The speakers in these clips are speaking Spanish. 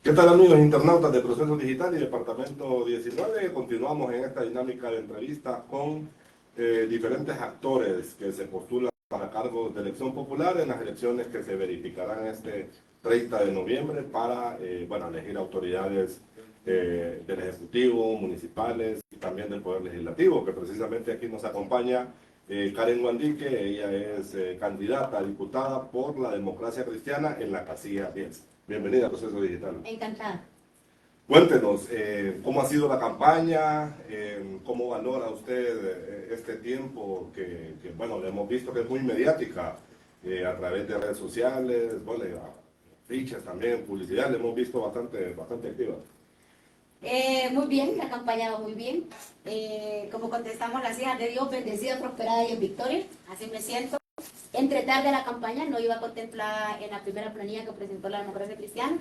¿Qué tal, amigos internautas de Proceso Digital y Departamento 19? Continuamos en esta dinámica de entrevista con diferentes actores que se postulan para cargos de elección popular en las elecciones que se verificarán este 30 de noviembre para elegir autoridades del Ejecutivo, municipales y también del Poder Legislativo, que precisamente aquí nos acompaña Karen Guandique. Ella es candidata a diputada por la Democracia Cristiana en la casilla 10. Bienvenida a Proceso Digital. Encantada. Cuéntenos, ¿cómo ha sido la campaña? ¿Cómo valora usted este tiempo bueno, le hemos visto que es muy mediática a través de redes sociales, fichas también, publicidad, le hemos visto bastante activa? Muy bien, la campaña va muy bien. Como contestamos las hijas de Dios, bendecida, prosperada y en victoria, así me siento. Entre tarde la campaña no iba contemplada en la primera planilla que presentó la Democracia Cristiana.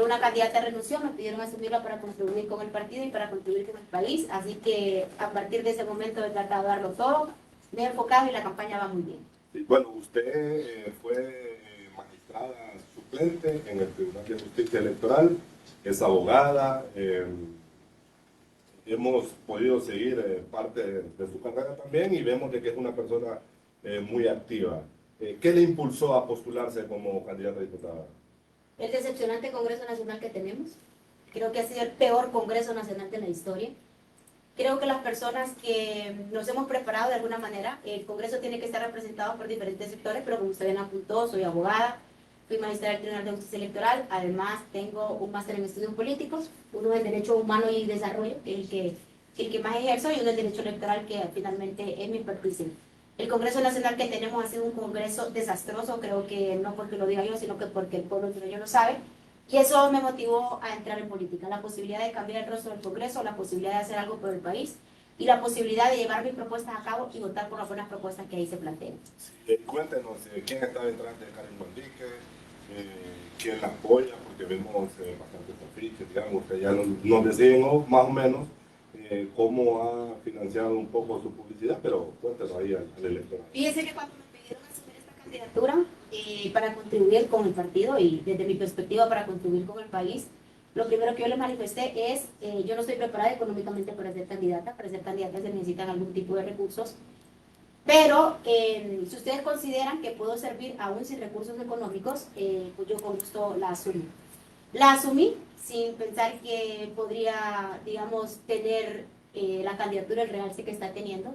Una candidata renunció, me pidieron asumirla para contribuir con el partido y para contribuir con el país, así que a partir de ese momento he tratado de darlo todo, me he enfocado y la campaña va muy bien. Bueno, usted fue magistrada suplente en el Tribunal de Justicia Electoral, es abogada, hemos podido seguir parte de su carrera también y vemos de que es una persona muy activa. ¿Qué le impulsó a postularse como candidata a diputada? El decepcionante Congreso Nacional que tenemos, creo que ha sido el peor Congreso Nacional de la historia. Creo que las personas que nos hemos preparado de alguna manera, el Congreso tiene que estar representado por diferentes sectores, pero como usted bien apuntó, soy abogada, fui magistrada del Tribunal de Justicia Electoral, además tengo un máster en estudios políticos, uno en Derecho Humano y Desarrollo, el que más ejerzo, y uno en Derecho Electoral, que finalmente es mi expertise. El Congreso Nacional que tenemos ha sido un Congreso desastroso, creo que no porque lo diga yo, sino que porque el pueblo yo lo sabe, y eso me motivó a entrar en política, la posibilidad de cambiar el rostro del Congreso, la posibilidad de hacer algo por el país, y la posibilidad de llevar mis propuestas a cabo y votar por las buenas propuestas que ahí se plantean. Cuéntenos, ¿quién está detrás de Karen Guandique? ¿Quién la apoya? Porque vemos bastantes afiches, digamos, que ya nos decían más o menos cómo ha financiado un poco su publicidad, pero cuéntenos ahí al electorado. Fíjese que cuando me pidieron asumir esta candidatura para contribuir con el partido y desde mi perspectiva para contribuir con el país, lo primero que yo le manifesté es, yo no estoy preparada económicamente para ser candidata se necesitan algún tipo de recursos, pero si ustedes consideran que puedo servir aún sin recursos económicos, pues yo con gusto la asumí. La asumí sin pensar que podría, digamos, tener la candidatura el realce que está teniendo.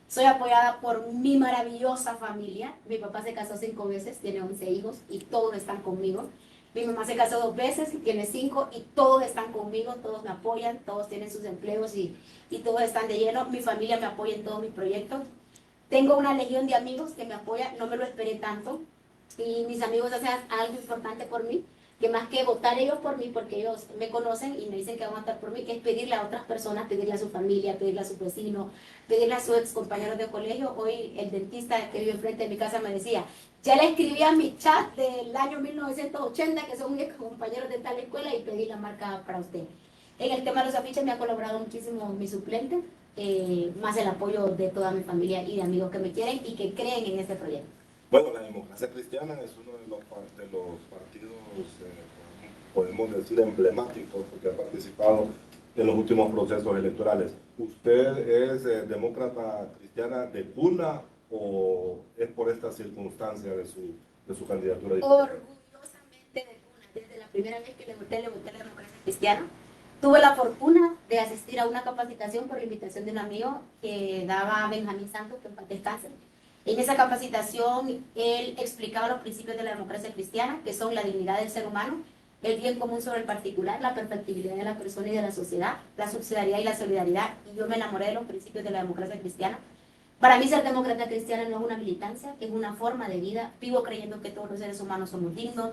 Soy apoyada por mi maravillosa familia. Mi papá se casó 5 veces, tiene 11 hijos y todos están conmigo. Mi mamá se casó 2 veces, tiene 5 y todos están conmigo, todos me apoyan, todos tienen sus empleos y todos están de lleno. Mi familia me apoya en todos mis proyectos. Tengo una legión de amigos que me apoyan, no me lo esperé tanto. Y mis amigos hacen algo importante por mí, que más que votar ellos por mí, porque ellos me conocen y me dicen que van a votar por mí, que es pedirle a otras personas, pedirle a su familia, pedirle a su vecino, pedirle a sus ex compañeros de colegio. Hoy el dentista que vive enfrente de mi casa me decía, ya le escribí a mi chat del año 1980, que son mis compañeros de tal escuela, y pedí la marca para usted. En el tema de los afiches me ha colaborado muchísimo mi suplente, más el apoyo de toda mi familia y de amigos que me quieren y que creen en este proyecto. Bueno, la Democracia Cristiana es uno de los partidos, podemos decir, emblemáticos, porque ha participado en los últimos procesos electorales. ¿Usted es demócrata cristiana de cuna o es por esta circunstancia de su candidatura? Orgullosamente de cuna. Desde la primera vez que le voté a la Democracia Cristiana. Tuve la fortuna de asistir a una capacitación por la invitación de un amigo que daba Benjamín Santos, que en paz descanse. En esa capacitación él explicaba los principios de la democracia cristiana, que son la dignidad del ser humano, el bien común sobre el particular, la perfectibilidad de la persona y de la sociedad, la subsidiariedad y la solidaridad, y yo me enamoré de los principios de la democracia cristiana. Para mí ser demócrata cristiana no es una militancia, es una forma de vida. Vivo creyendo que todos los seres humanos somos dignos,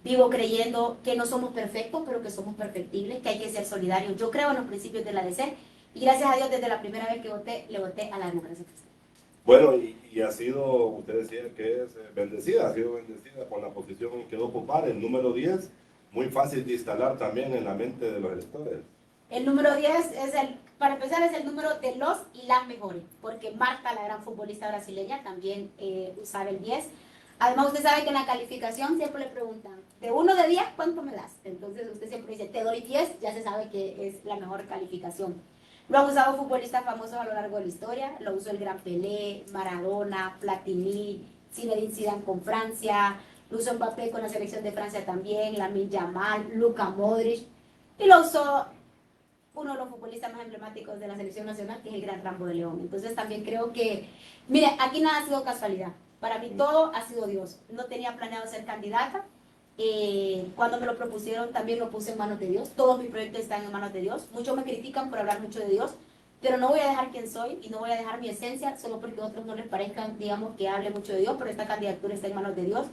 vivo creyendo que no somos perfectos, pero que somos perfectibles, que hay que ser solidarios. Yo creo en los principios de la DC, y gracias a Dios desde la primera vez que voté, le voté a la democracia cristiana. Bueno, y ha sido, usted decía que es bendecida, ha sido bendecida con la posición que quedó ocupar, el número 10, muy fácil de instalar también en la mente de los electores. El número 10 es para empezar, es el número de los y las mejores, porque Marta, la gran futbolista brasileña, también usaba el 10. Además, usted sabe que en la calificación siempre le preguntan, de 1 de 10, ¿cuánto me das? Entonces usted siempre dice, te doy 10, ya se sabe que es la mejor calificación. Lo han usado futbolistas famosos a lo largo de la historia, lo usó el gran Pelé, Maradona, Platini, Zinedine Zidane con Francia, lo usó Mbappé con la selección de Francia también, Lamine Yamal, Luka Modric, y lo usó uno de los futbolistas más emblemáticos de la selección nacional, que es el gran Rambo de León. Entonces también creo que, mire, aquí nada ha sido casualidad. Para mí todo ha sido Dios. No tenía planeado ser candidata. Cuando me lo propusieron también lo puse en manos de Dios. Todos mis proyectos están en manos de Dios. Muchos me critican por hablar mucho de Dios, pero no voy a dejar quién soy y no voy a dejar mi esencia solo porque a otros no les parezcan, digamos, que hable mucho de Dios, pero esta candidatura está en manos de Dios.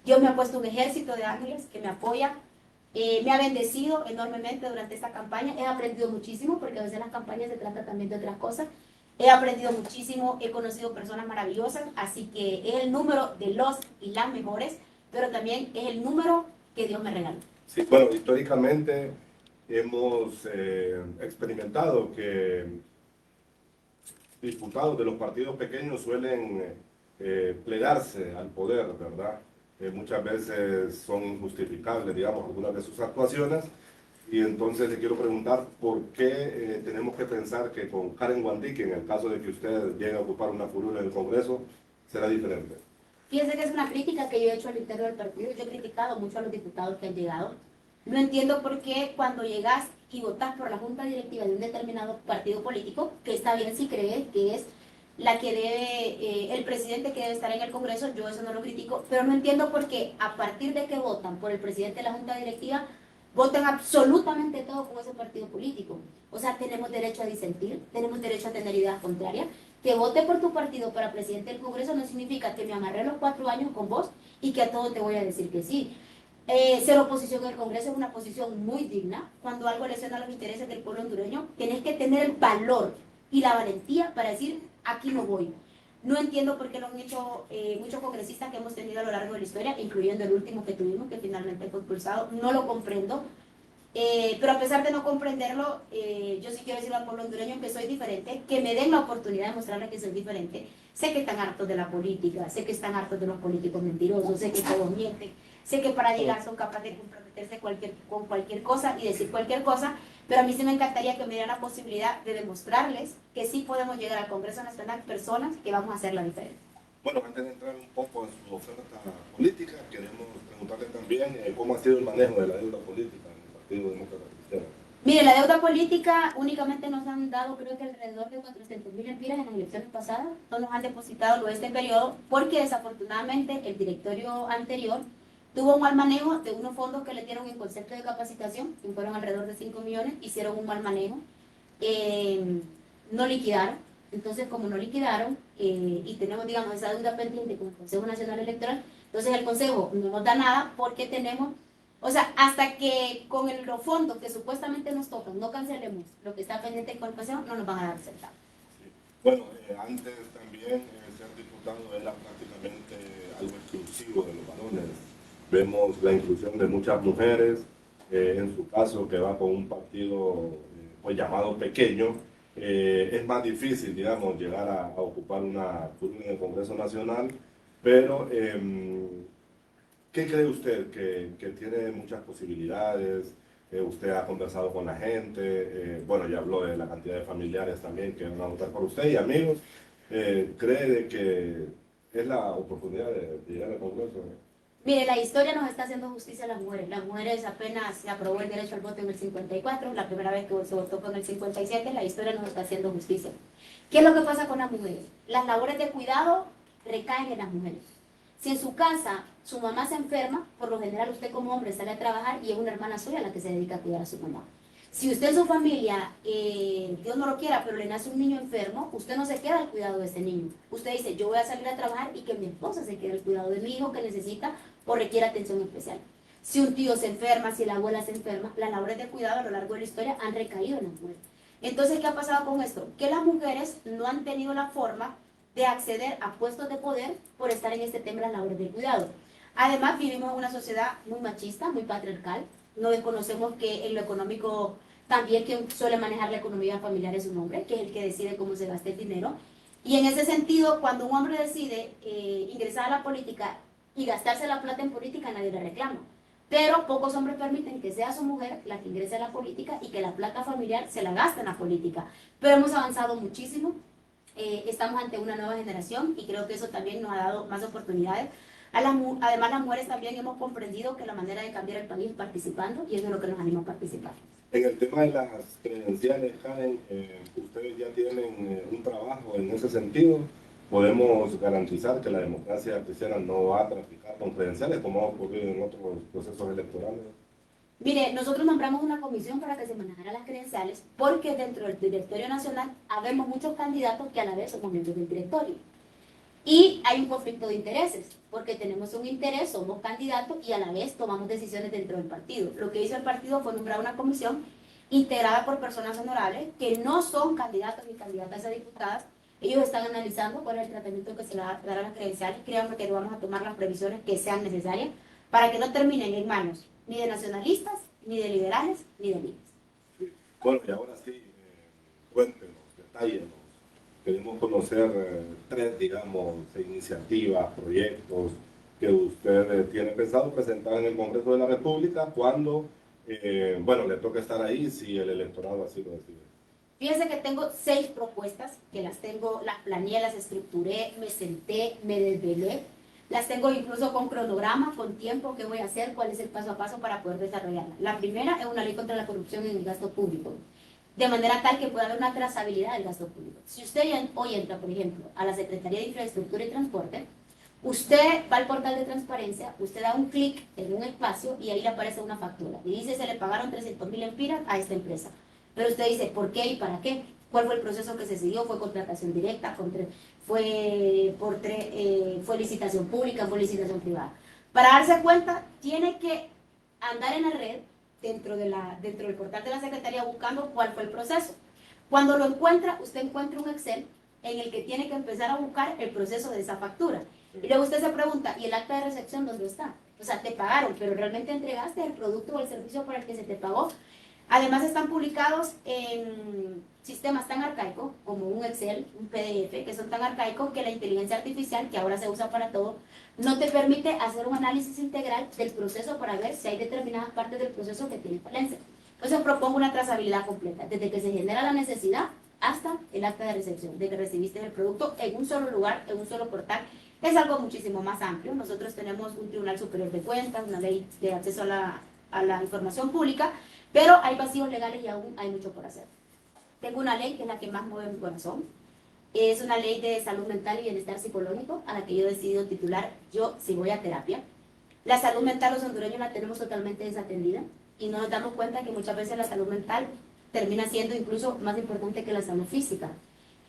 Dios me ha puesto un ejército de ángeles que me apoya. Me ha bendecido enormemente durante esta campaña. He aprendido muchísimo, porque a veces las campañas se trata también de otras cosas. He aprendido muchísimo, he conocido personas maravillosas, así que es el número de los y las mejores, pero también es el número que Dios me regaló. Sí, bueno, históricamente hemos experimentado que diputados de los partidos pequeños suelen plegarse al poder, ¿verdad? Muchas veces son injustificables, digamos, algunas de sus actuaciones. Y entonces le quiero preguntar por qué tenemos que pensar que con Karen Wandicki, en el caso de que usted llegue a ocupar una curul en el Congreso, será diferente. Fíjense que es una crítica que yo he hecho al interior del partido. Yo he criticado mucho a los diputados que han llegado. No entiendo por qué cuando llegas y votas por la junta directiva de un determinado partido político, que está bien si cree que es la que debe, el presidente que debe estar en el Congreso, yo eso no lo critico, pero no entiendo por qué a partir de que votan por el presidente de la junta directiva, votan absolutamente todo con ese partido político. O sea, tenemos derecho a disentir, tenemos derecho a tener ideas contrarias. Que vote por tu partido para presidente del Congreso no significa que me amarré los 4 años con vos y que a todo te voy a decir que sí. Ser oposición en el Congreso es una posición muy digna. Cuando algo lesiona los intereses del pueblo hondureño, tenés que tener el valor y la valentía para decir, aquí no voy. No entiendo por qué lo han hecho muchos congresistas que hemos tenido a lo largo de la historia, incluyendo el último que tuvimos, que finalmente fue expulsado. No lo comprendo. Pero a pesar de no comprenderlo, yo sí quiero decirle al pueblo hondureño que soy diferente, que me den la oportunidad de mostrarles que soy diferente. Sé que están hartos de la política, sé que están hartos de los políticos mentirosos, sé que todos mienten, sé que para llegar son capaces de comprometerse con cualquier cosa y decir cualquier cosa, pero a mí sí me encantaría que me dieran la posibilidad de demostrarles que sí podemos llegar al Congreso Nacional personas que vamos a hacer la diferencia. Bueno, antes de entrar un poco en su oferta política, queremos preguntarle también cómo ha sido el manejo de la deuda política en el Partido Demócrata Cristiano. Mire, la deuda política únicamente nos han dado, creo que alrededor de 400.000 empiras en las elecciones pasadas. No nos han depositado lo de este periodo porque desafortunadamente el directorio anterior tuvo un mal manejo de unos fondos que le dieron en concepto de capacitación, que fueron alrededor de 5 millones, hicieron un mal manejo, no liquidaron. Entonces, como no liquidaron y tenemos, digamos, esa deuda pendiente con el Consejo Nacional Electoral, entonces el Consejo no nos da nada porque tenemos, o sea, hasta que con los fondos que supuestamente nos tocan no cancelemos lo que está pendiente con el Consejo, no nos van a dar centavos. Sí. Bueno, antes también ser diputado era prácticamente algo exclusivo de los varones. Vemos la inclusión de muchas mujeres, en su caso que va con un partido pues llamado pequeño, es más difícil, digamos, llegar a ocupar una curul en el Congreso Nacional, pero ¿qué cree usted? Que tiene muchas posibilidades, usted ha conversado con la gente, bueno, ya habló de la cantidad de familiares también que van a votar por usted y amigos, ¿cree de que es la oportunidad de llegar al Congreso? Mire, la historia nos está haciendo justicia a las mujeres. Las mujeres apenas se aprobó el derecho al voto en el 54, la primera vez que se votó fue en el 57, la historia nos está haciendo justicia. ¿Qué es lo que pasa con las mujeres? Las labores de cuidado recaen en las mujeres. Si en su casa su mamá se enferma, por lo general usted como hombre sale a trabajar y es una hermana suya la que se dedica a cuidar a su mamá. Si usted en su familia, Dios no lo quiera, pero le nace un niño enfermo, usted no se queda al cuidado de ese niño. Usted dice, yo voy a salir a trabajar y que mi esposa se quede al cuidado de mi hijo que necesita o requiere atención especial. Si un tío se enferma, si la abuela se enferma, las labores de cuidado a lo largo de la historia han recaído en las mujeres. Entonces, ¿qué ha pasado con esto? Que las mujeres no han tenido la forma de acceder a puestos de poder por estar en este tema de las labores de cuidado. Además, vivimos en una sociedad muy machista, muy patriarcal. No desconocemos que en lo económico también quien suele manejar la economía familiar es un hombre, que es el que decide cómo se gasta el dinero. Y en ese sentido, cuando un hombre decide ingresar a la política y gastarse la plata en política nadie le reclama. Pero pocos hombres permiten que sea su mujer la que ingrese a la política y que la plata familiar se la gaste en la política. Pero hemos avanzado muchísimo, estamos ante una nueva generación y creo que eso también nos ha dado más oportunidades. Además, las mujeres también hemos comprendido que la manera de cambiar el país es participando y eso es lo que nos anima a participar. En el tema de las credenciales, Karen, ustedes ya tienen un trabajo en ese sentido. Podemos garantizar que la democracia cristiana no va a traficar con credenciales como ha ocurrido en otros procesos electorales. Mire, nosotros nombramos una comisión para que se manejaran las credenciales porque dentro del directorio nacional habemos muchos candidatos que a la vez somos miembros del directorio. Y hay un conflicto de intereses, porque tenemos un interés, somos candidatos y a la vez tomamos decisiones dentro del partido. Lo que hizo el partido fue nombrar una comisión integrada por personas honorables que no son candidatos ni candidatas a diputadas. Ellos están analizando cuál es el tratamiento que se le va a dar a las credenciales. Créanme que vamos a tomar las previsiones que sean necesarias para que no terminen en manos ni de nacionalistas, ni de liberales, ni de libres. Bueno, y ahora sí, cuéntenos, detállenos. Queremos conocer tres, digamos, iniciativas, proyectos que usted tiene pensado presentar en el Congreso de la República cuando, bueno, le toca estar ahí si el electorado así lo decide. Fíjense que tengo 6 propuestas, que las planeé, las estructuré, me senté, me desvelé. Las tengo incluso con cronograma, con tiempo, qué voy a hacer, cuál es el paso a paso para poder desarrollarla. La primera es una ley contra la corrupción en el gasto público, de manera tal que pueda haber una trazabilidad del gasto público. Si usted hoy entra, por ejemplo, a la Secretaría de Infraestructura y Transporte, usted va al portal de transparencia, usted da un clic en un espacio y ahí le aparece una factura. Y dice, se le pagaron 300.000 lempiras a esta empresa. Pero usted dice, ¿por qué y para qué? ¿Cuál fue el proceso que se siguió? ¿Fue contratación directa? ¿Fue licitación pública? ¿Fue licitación privada? Para darse cuenta, tiene que andar en la red, dentro del portal de la Secretaría, buscando cuál fue el proceso. Cuando lo encuentra, usted encuentra un Excel en el que tiene que empezar a buscar el proceso de esa factura. Y luego usted se pregunta, ¿y el acta de recepción dónde está? O sea, te pagaron, pero realmente entregaste el producto o el servicio por el que se te pagó. Además están publicados en sistemas tan arcaicos como un Excel, un PDF, que son tan arcaicos que la inteligencia artificial, que ahora se usa para todo, no te permite hacer un análisis integral del proceso para ver si hay determinadas partes del proceso que tienen falencia. Entonces propongo una trazabilidad completa, desde que se genera la necesidad hasta el acta de recepción, de que recibiste el producto en un solo lugar, en un solo portal. Es algo muchísimo más amplio. Nosotros tenemos un Tribunal Superior de Cuentas, una ley de acceso a la información pública, pero hay vacíos legales y aún hay mucho por hacer. Tengo una ley que es la que más mueve mi corazón. Es una ley de salud mental y bienestar psicológico a la que yo he decidido titular Yo sí voy a terapia. La salud mental los hondureños la tenemos totalmente desatendida y no nos damos cuenta que muchas veces la salud mental termina siendo incluso más importante que la salud física.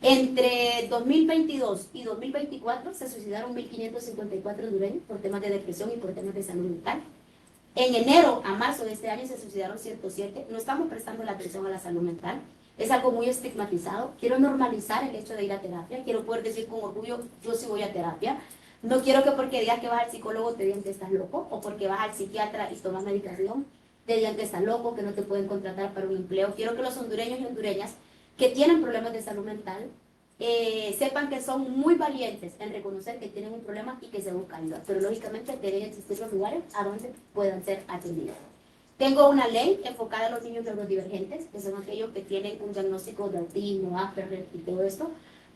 Entre 2022 y 2024 se suicidaron 1.554 hondureños por temas de depresión y por temas de salud mental. En enero a marzo de este año se suicidaron 107. No estamos prestando la atención a la salud mental. Es algo muy estigmatizado. Quiero normalizar el hecho de ir a terapia. Quiero poder decir con orgullo, yo sí voy a terapia. No quiero que porque digas que vas al psicólogo te digan que estás loco, o porque vas al psiquiatra y tomas medicación te digan que estás loco, que no te pueden contratar para un empleo. Quiero que los hondureños y hondureñas que tienen problemas de salud mental sepan que son muy valientes en reconocer que tienen un problema y que se busca ayuda. Pero lógicamente deben existir los lugares a donde puedan ser atendidos. Tengo una ley enfocada a los niños neurodivergentes, que son aquellos que tienen un diagnóstico de autismo, Asperger y todo esto,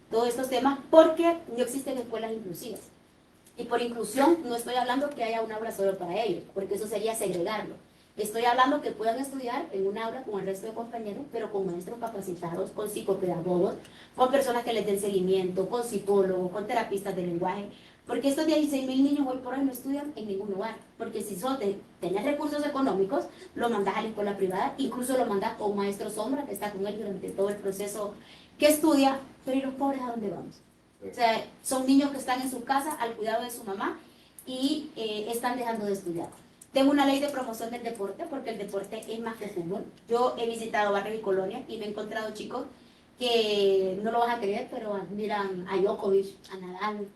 todos estos temas, porque no existen escuelas inclusivas. Y por inclusión no estoy hablando que haya un aula solo para ellos, porque eso sería segregarlo. Estoy hablando que puedan estudiar en un aula con el resto de compañeros, pero con maestros capacitados, con psicopedagogos, con personas que les den seguimiento, con psicólogos, con terapistas de lenguaje, porque estos 16.000 niños hoy por hoy no estudian en ningún lugar, porque si son de tener recursos económicos, lo mandas a la escuela privada, incluso lo mandas con un maestro sombra que está con él durante todo el proceso que estudia, pero ¿y los pobres a dónde vamos? O sea, son niños que están en su casa al cuidado de su mamá y están dejando de estudiar. Tengo una ley de promoción del deporte, porque el deporte es más que fútbol. Yo he visitado barrios y colonias y me he encontrado chicos que no lo vas a creer, pero admiran a Djokovic, a Nadal,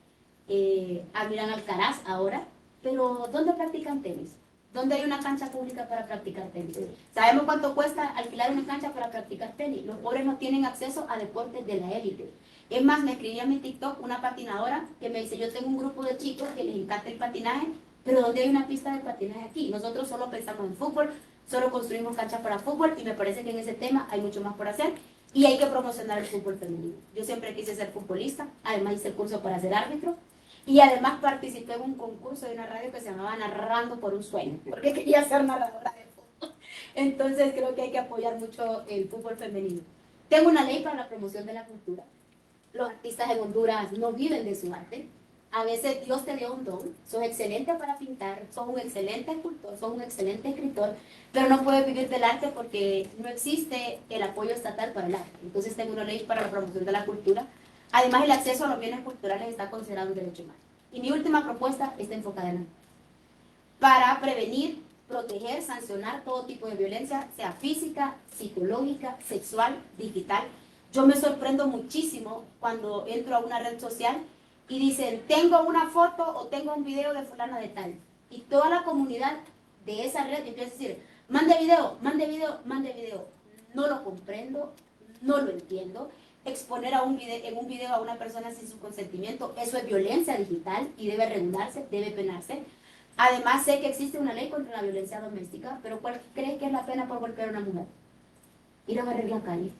admiran a Alcaraz ahora, pero ¿dónde practican tenis? ¿Dónde hay una cancha pública para practicar tenis? ¿Sabemos cuánto cuesta alquilar una cancha para practicar tenis? Los pobres no tienen acceso a deportes de la élite. Es más, me escribía en mi TikTok una patinadora que me dice, yo tengo un grupo de chicos que les encanta el patinaje, pero ¿dónde hay una pista de patinaje aquí? Nosotros solo pensamos en fútbol, solo construimos canchas para fútbol y me parece que en ese tema hay mucho más por hacer y hay que promocionar el fútbol femenino. Yo siempre quise ser futbolista, además hice el curso para ser árbitro y además participé en un concurso de una radio que se llamaba Narrando por un Sueño, porque quería ser narradora de fútbol. Entonces creo que hay que apoyar mucho el fútbol femenino. Tengo una ley para la promoción de la cultura. Los artistas en Honduras no viven de su arte. A veces Dios te dio un don, sos excelente para pintar, sos un excelente escultor, sos un excelente escritor, pero no puedes vivir del arte porque no existe el apoyo estatal para el arte. Entonces tengo una ley para la promoción de la cultura. Además, el acceso a los bienes culturales está considerado un derecho humano. Y mi última propuesta está enfocada en para prevenir, proteger, sancionar todo tipo de violencia, sea física, psicológica, sexual, digital. Yo me sorprendo muchísimo cuando entro a una red social y dicen, tengo una foto o tengo un video de fulana de tal. Y toda la comunidad de esa red empieza a decir, mande video, mande video, mande video. No lo comprendo, no lo entiendo. Exponer en un video a una persona sin su consentimiento, eso es violencia digital y debe regularse, debe penarse. Además, sé que existe una ley contra la violencia doméstica, pero ¿cuál crees que es la pena por golpear a una mujer? Ir a barrer la calle.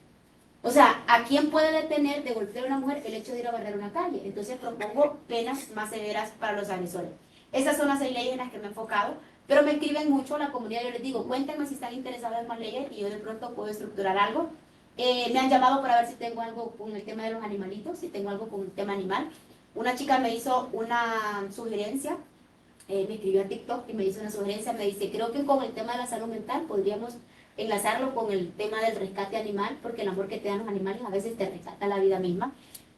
O sea, ¿a quién puede detener de golpear a una mujer el hecho de ir a barrer una calle? Entonces propongo penas más severas para los agresores. Esas son las 6 leyes en las que me he enfocado, pero me escriben mucho la comunidad. Yo les digo, cuéntenme si están interesados en más leyes y yo de pronto puedo estructurar algo. Me han llamado para ver si tengo algo con el tema de los animalitos, si tengo algo con el tema animal. Una chica me hizo una sugerencia, me escribió a TikTok y me hizo una sugerencia, me dice, creo que con el tema de la salud mental podríamos enlazarlo con el tema del rescate animal, porque el amor que te dan los animales a veces te rescata la vida misma.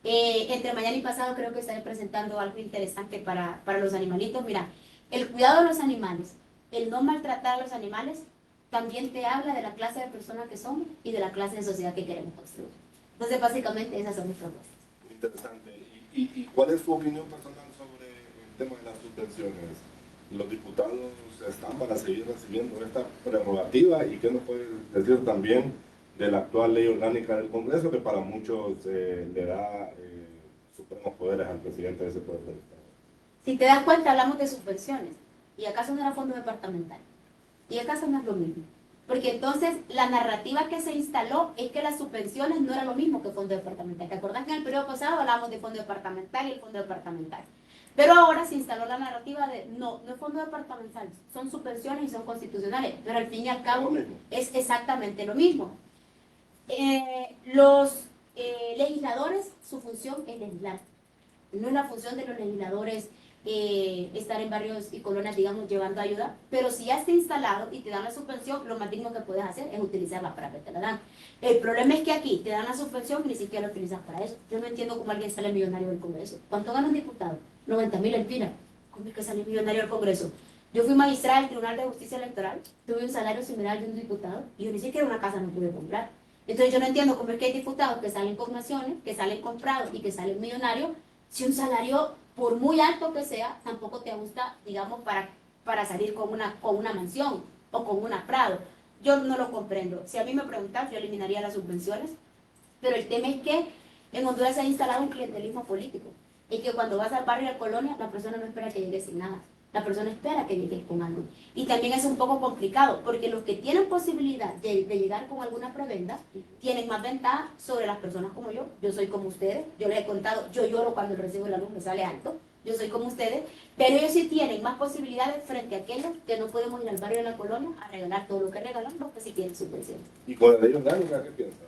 Entre mañana y pasado creo que estaré presentando algo interesante para los animalitos. Mira, el cuidado de los animales, el no maltratar a los animales, también te habla de la clase de persona que somos y de la clase de sociedad que queremos construir. Entonces, básicamente, esas son mis propuestas. Interesante. ¿Y cuál es su opinión personal sobre el tema de las subvenciones? ¿Los diputados están para seguir recibiendo esta prerrogativa? ¿Y qué nos puede decir también de la actual ley orgánica del Congreso, que para muchos le da supremos poderes al presidente de ese poder del Estado? Si te das cuenta, hablamos de subvenciones. ¿Y acaso no era fondo departamental? ¿Y acaso no es lo mismo? Porque entonces la narrativa que se instaló es que las subvenciones no era lo mismo que fondo departamental. ¿Te acordás que en el periodo pasado hablábamos de fondo departamental y el fondo departamental? Pero ahora se instaló la narrativa de no es fondo departamental, son subvenciones y son constitucionales, pero al fin y al cabo es exactamente lo mismo. Los legisladores, su función es legislar. No es la función de los legisladores estar en barrios y colonias, digamos, llevando ayuda, pero si ya está instalado y te dan la subvención, lo más digno que puedes hacer es utilizarla para que te la dan. El problema es que aquí te dan la subvención y ni siquiera la utilizas para eso. Yo no entiendo cómo alguien sale millonario del Congreso. ¿Cuánto gana un diputado? 90.000 empiras. ¿Cómo es que sale millonario del Congreso? Yo fui magistrada del Tribunal de Justicia Electoral, tuve un salario similar de un diputado y yo ni siquiera una casa no pude comprar. Entonces yo no entiendo cómo es que hay diputados que salen con naciones, que salen comprados y que salen millonarios, si un salario, por muy alto que sea, tampoco te gusta, digamos, para salir con una mansión o con una Prado. Yo no lo comprendo. Si a mí me preguntan, yo eliminaría las subvenciones, pero el tema es que en Honduras se ha instalado un clientelismo político y que cuando vas al barrio y a la colonia, la persona no espera que llegues sin nada. La persona espera que llegues con algo. Y también es un poco complicado, porque los que tienen posibilidad de llegar con alguna prebenda, tienen más ventaja sobre las personas como yo. Yo soy como ustedes, yo les he contado, yo lloro cuando el recibo de la luz me sale alto, yo soy como ustedes, pero ellos sí tienen más posibilidades frente a aquellos que no podemos ir al barrio de la colonia a regalar todo lo que regalan, los que sí tienen subvención. ¿Y con la ley orgánica qué piensa?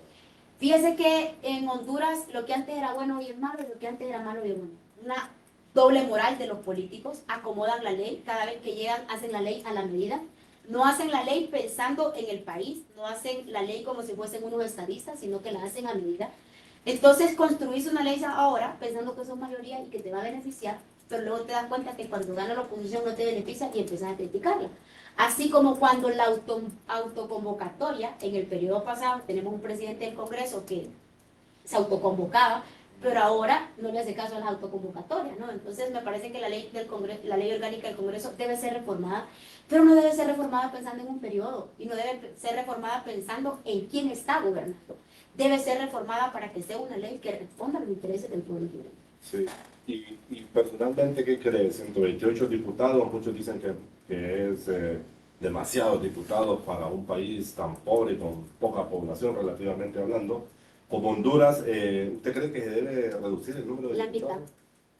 Fíjese que en Honduras lo que antes era bueno hoy es malo, y lo que antes era malo hoy es bueno. Una doble moral de los políticos, acomodan la ley, cada vez que llegan hacen la ley a la medida, no hacen la ley pensando en el país, no hacen la ley como si fuesen unos estadistas, sino que la hacen a medida. Entonces construís una ley ahora pensando que son mayoría y que te va a beneficiar, pero luego te das cuenta que cuando gana la oposición no te beneficia y empiezas a criticarla. Así como cuando la autoconvocatoria, en el periodo pasado tenemos un presidente del Congreso que se autoconvocaba, pero ahora no le hace caso a las autoconvocatorias, ¿no? Entonces me parece que la ley del Congreso, la ley orgánica del Congreso debe ser reformada, pero no debe ser reformada pensando en un periodo y no debe ser reformada pensando en quién está gobernando. Debe ser reformada para que sea una ley que responda a los intereses del pueblo libre. Sí, y personalmente, ¿qué crees? 128 diputados, muchos dicen que es demasiados diputados para un país tan pobre, con poca población relativamente hablando. Como Honduras, ¿usted cree que se debe reducir el número de La diputados? mitad.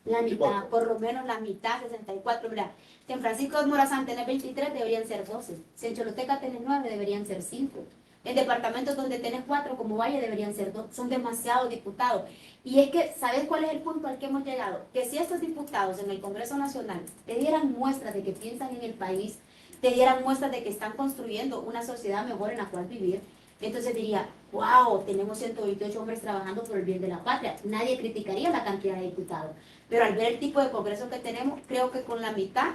La mitad, por lo menos la mitad, 64. Mira, si en Francisco de Morazán tenés 23, deberían ser 12. Si en Choluteca tenés 9, deberían ser 5. En departamentos donde tenés 4, como Valle, deberían ser 2. Son demasiados diputados. Y es que, ¿sabes cuál es el punto al que hemos llegado? Que si estos diputados en el Congreso Nacional te dieran muestras de que piensan en el país, te dieran muestras de que están construyendo una sociedad mejor en la cual vivir, entonces diría, wow, tenemos 128 hombres trabajando por el bien de la patria. Nadie criticaría la cantidad de diputados. Pero al ver el tipo de Congreso que tenemos, creo que con la mitad,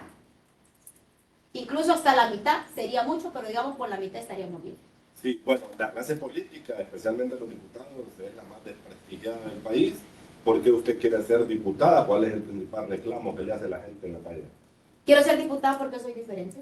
incluso hasta la mitad, sería mucho, pero digamos con la mitad estaríamos bien. Sí, bueno, la clase política, especialmente los diputados, es la más desprestigiada del país. ¿Por qué usted quiere ser diputada? ¿Cuál es el principal reclamo que le hace la gente en la calle? Quiero ser diputada porque soy diferente.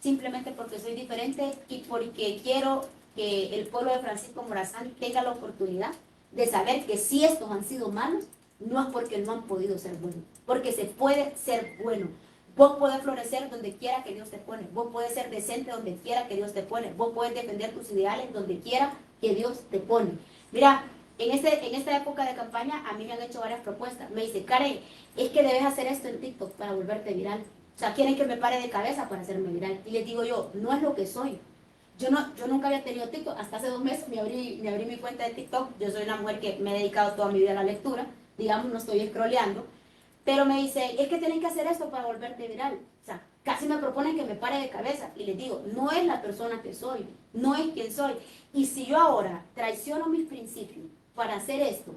Simplemente porque soy diferente y porque quiero que el pueblo de Francisco Morazán tenga la oportunidad de saber que si estos han sido malos, no es porque no han podido ser buenos, porque se puede ser bueno. Vos podés florecer donde quiera que Dios te pone, vos podés ser decente donde quiera que Dios te pone, vos podés defender tus ideales donde quiera que Dios te pone. Mira, en esta época de campaña a mí me han hecho varias propuestas. Me dice, Karen, es que debes hacer esto en TikTok para volverte viral. O sea, quieren que me pare de cabeza para hacerme viral. Y les digo yo, no es lo que soy. Yo nunca había tenido TikTok. Hasta hace 2 meses me abrí mi cuenta de TikTok. Yo soy una mujer que me he dedicado toda mi vida a la lectura. Digamos, no estoy scrolleando. Pero me dice, es que tienen que hacer esto para volverte viral. O sea, casi me proponen que me pare de cabeza. Y les digo, no es la persona que soy. No es quien soy. Y si yo ahora traiciono mis principios para hacer esto,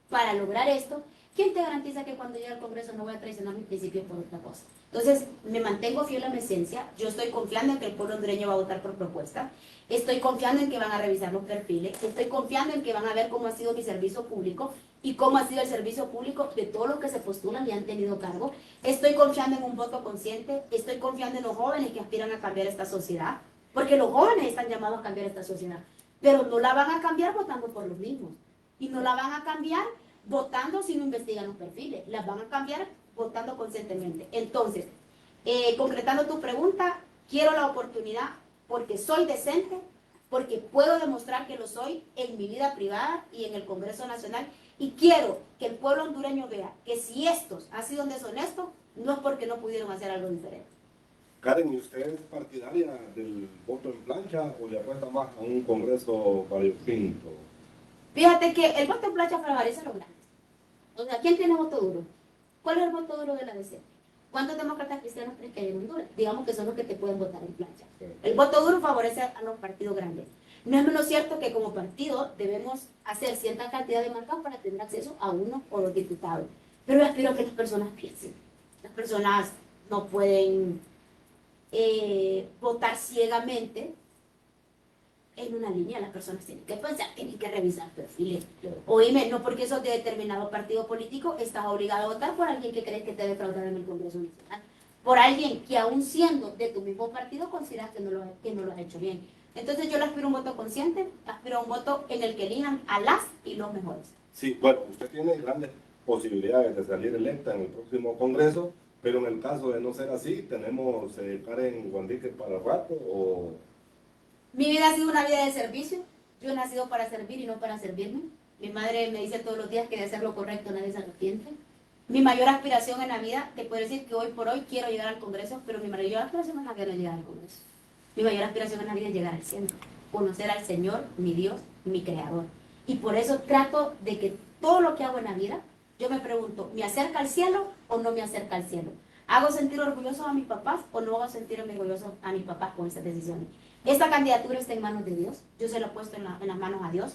para lograr esto, ¿quién te garantiza que cuando llegue al Congreso no voy a traicionar mis principios por otra cosa? Entonces, me mantengo fiel a mi esencia. Yo estoy confiando en que el pueblo hondureño va a votar por propuesta. Estoy confiando en que van a revisar los perfiles. Estoy confiando en que van a ver cómo ha sido mi servicio público y cómo ha sido el servicio público de todos los que se postulan y han tenido cargo. Estoy confiando en un voto consciente. Estoy confiando en los jóvenes que aspiran a cambiar esta sociedad. Porque los jóvenes están llamados a cambiar esta sociedad. Pero no la van a cambiar votando por los mismos. Y no la van a cambiar votando si no investigan los perfiles. Las van a cambiar votando conscientemente. Entonces, concretando tu pregunta, quiero la oportunidad porque soy decente, porque puedo demostrar que lo soy en mi vida privada y en el Congreso Nacional, y quiero que el pueblo hondureño vea que si estos han sido deshonestos, no es porque no pudieron hacer algo diferente. Karen, ¿y usted es partidaria del voto en plancha o le apuesta más a un Congreso variopinto? Fíjate que el voto en plancha favorece a los grandes. O sea, ¿quién tiene voto duro? ¿Cuál es el voto duro de la DC? ¿Cuántos demócratas cristianos crees que hay en Honduras? Digamos que son los que te pueden votar en plancha. Sí. El voto duro favorece a los partidos grandes. No es menos cierto que como partido debemos hacer cierta cantidad de marcas para tener acceso a 1 o 2 diputados. Pero yo aspiro a que las personas piensen. Las personas no pueden votar ciegamente en una línea. Las personas tienen que pensar, tienen que revisar perfiles. Oíme, no porque sos de determinado partido político estás obligado a votar por alguien que crees que te defraudar en el Congreso Nacional, por alguien que aún siendo de tu mismo partido consideras que no lo has hecho bien. Entonces yo le aspiro a un voto consciente, aspiro a un voto en el que elijan a las y los mejores. Sí, bueno, usted tiene grandes posibilidades de salir electa en el próximo Congreso, pero en el caso de no ser así, ¿tenemos Karen Guandique para rato o...? Mi vida ha sido una vida de servicio. Yo he nacido para servir y no para servirme. Mi madre me dice todos los días que de hacer lo correcto nadie se arrepiente. Mi mayor aspiración en la vida, te puedo decir que hoy por hoy quiero llegar al Congreso, pero mi mayor aspiración en la vida no es llegar al Congreso. Mi mayor aspiración en la vida es llegar al cielo, conocer al Señor, mi Dios, mi Creador. Y por eso trato de que todo lo que hago en la vida, yo me pregunto, ¿me acerca al cielo o no me acerca al cielo? ¿Hago sentir orgulloso a mis papás o no hago sentir orgulloso a mis papás con estas decisiones? Esta candidatura está en manos de Dios. Yo se lo he puesto en las manos a Dios.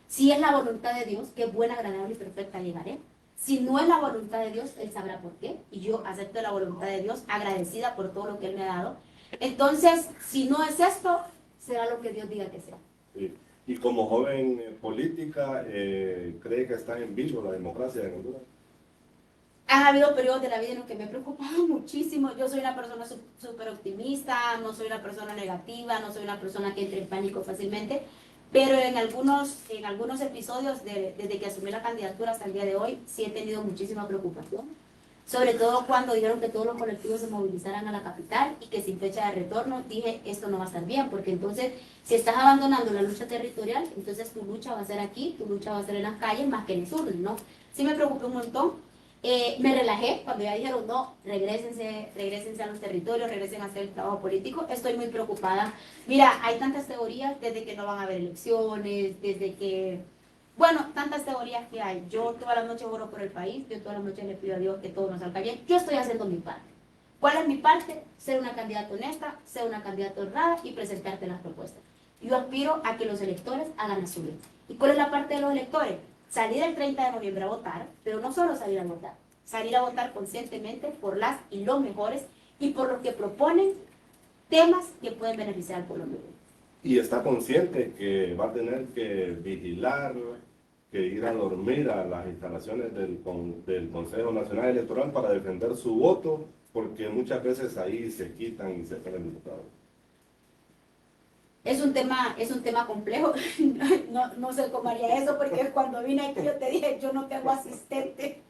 Si es la voluntad de Dios, qué buena, agradable y perfecta llegaré. Si no es la voluntad de Dios, Él sabrá por qué. Y yo acepto la voluntad de Dios, agradecida por todo lo que Él me ha dado. Entonces, si no es esto, será lo que Dios diga que sea. Sí. Y como joven política, ¿cree que está en vivo la democracia en Honduras? Han habido periodos de la vida en los que me he preocupado muchísimo. Yo soy una persona súper optimista, no soy una persona negativa, no soy una persona que entre en pánico fácilmente, pero en algunos episodios, desde que asumí la candidatura hasta el día de hoy, sí he tenido muchísima preocupación. Sobre todo cuando dijeron que todos los colectivos se movilizaran a la capital y que sin fecha de retorno, dije, esto no va a estar bien, porque entonces, si estás abandonando la lucha territorial, entonces tu lucha va a ser aquí, tu lucha va a ser en las calles, más que en el sur, ¿no? Sí me preocupé un montón. Me relajé cuando ya dijeron, no, regresense a los territorios, regresen a hacer el trabajo político. Estoy muy preocupada. Mira, hay tantas teorías desde que no van a haber elecciones, desde que, bueno, tantas teorías que hay. Yo todas las noches oro por el país, yo todas las noches le pido a Dios que todo nos salga bien. Yo estoy haciendo mi parte. ¿Cuál es mi parte? Ser una candidata honesta, ser una candidata honrada y presentarte las propuestas. Yo aspiro a que los electores hagan la suya. ¿Y cuál es la parte de los electores? Salir el 30 de noviembre a votar, pero no solo salir a votar conscientemente por las y los mejores y por los que proponen temas que pueden beneficiar al pueblo hondureño. Y está consciente que va a tener que vigilar, que ir a dormir a las instalaciones del Consejo Nacional Electoral para defender su voto, porque muchas veces ahí se quitan y se ponen diputados. Es un tema complejo, no sé cómo haría eso, porque cuando vine aquí yo te dije, yo no tengo asistente.